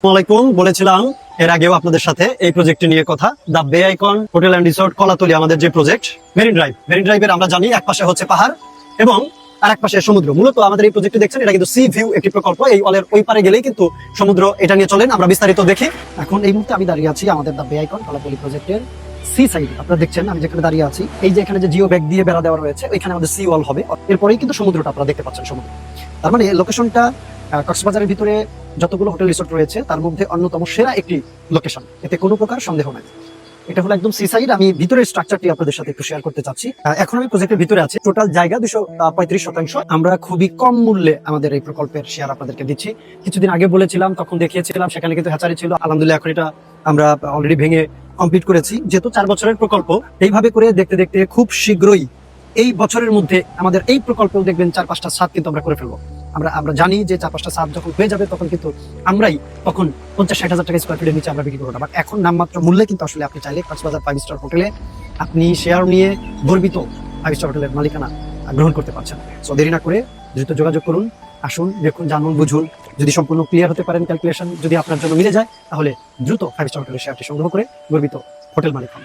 আসসালামাইকুম। বলেছিলাম এর আগেও আপনাদের সাথে এই প্রজেক্ট নিয়ে কথা, the Bay icon hotel and resort Kolatoli আমাদের যে প্রজেক্ট মেরিন ড্রাইভের আমরা জানি এক পাশে হচ্ছে পাহাড় এবং আর এক পাশে সমুদ্র। মূলত আমাদের এই প্রজেক্টে দেখছেন এটা কিন্তু সি ভিউ একটি প্রকল্প। এই অলের ওই পারে গেলেই কিন্তু সমুদ্র। এটা নিয়ে চলেন আমরা বিস্তারিত দেখি। এখন এই মুহূর্তে আমি দাঁড়িয়ে আছি আমাদের দ্য বে আইকন কলাতলী প্রজেক্টের সি সাইড। আপনারা দেখছেন আমি যেখানে দাঁড়িয়ে আছি, এই যে এখানে যে জিও ব্যাগ দিয়ে বেড়া দেওয়া রয়েছে, ওইখানে আমাদের সি ওয়াল হবে। এরপরেই কিন্তু সমুদ্রটা আপনারা দেখতে পাচ্ছেন। সমুদ্র তার মানে লোকেশনটা কক্সবাজারের ভিতরে যতগুলো হোটেল রিসোর্ট রয়েছে তার মধ্যে অন্যতম সেরা একটি লোকেশন, এতে কোনো প্রকার সন্দেহ নাই। এটা হলো একদম সি সাইড। আমি ভিতরের স্ট্রাকচারটি আপনাদের সাথে একটু শেয়ার করতে চাচ্ছি। এখন আমি প্রজেক্টের ভিতরে আছি। টোটাল জায়গা 235%। আমরা খুবই কম মূল্যে আমাদের এই প্রকল্পের শেয়ার আপনাদেরকে দিচ্ছি। কিছুদিন আগে বলেছিলাম, তখন দেখিয়েছিলাম, সেখানে কিন্তু হ্যাচারি ছিল। আলহামদুলিল্লাহ এখন এটা আমরা অলরেডি ভেঙে কমপ্লিট করেছি। যেহেতু 4 বছরের প্রকল্প, এইভাবে করে দেখতে দেখতে খুব শীঘ্রই এই বছরের মধ্যে আমাদের এই প্রকল্পেও দেখবেন 4-5টা ছাদ কিন্তু আমরা করে ফেলবো। আমরা জানি যে 4-5টা ছাদ যখন হয়ে যাবে তখন কিন্তু আমরাই তখন 50-60 হাজার টাকা স্কোয়ার ফিটের নিচে আমরা বিক্রি করবো না। বাট এখন নামমাত্র মূল্যে কিন্তু আসলে আপনি চাইলে কক্সবাজার 5 স্টার হোটেলে আপনি শেয়ার নিয়ে গর্বিত 5 স্টার হোটেলের মালিকানা গ্রহণ করতে পারছেন। সো দেরি না করে দ্রুত যোগাযোগ করুন, আসুন, দেখুন, জানুন, বুঝুন। যদি সম্পূর্ণ ক্লিয়ার হতে পারেন, ক্যালকুলেশন যদি আপনার জন্য মিলে যায়, তাহলে দ্রুত 5 স্টার হোটেলের শেয়ারটি সংগ্রহ করে গর্বিত হোটেল মালিক হন।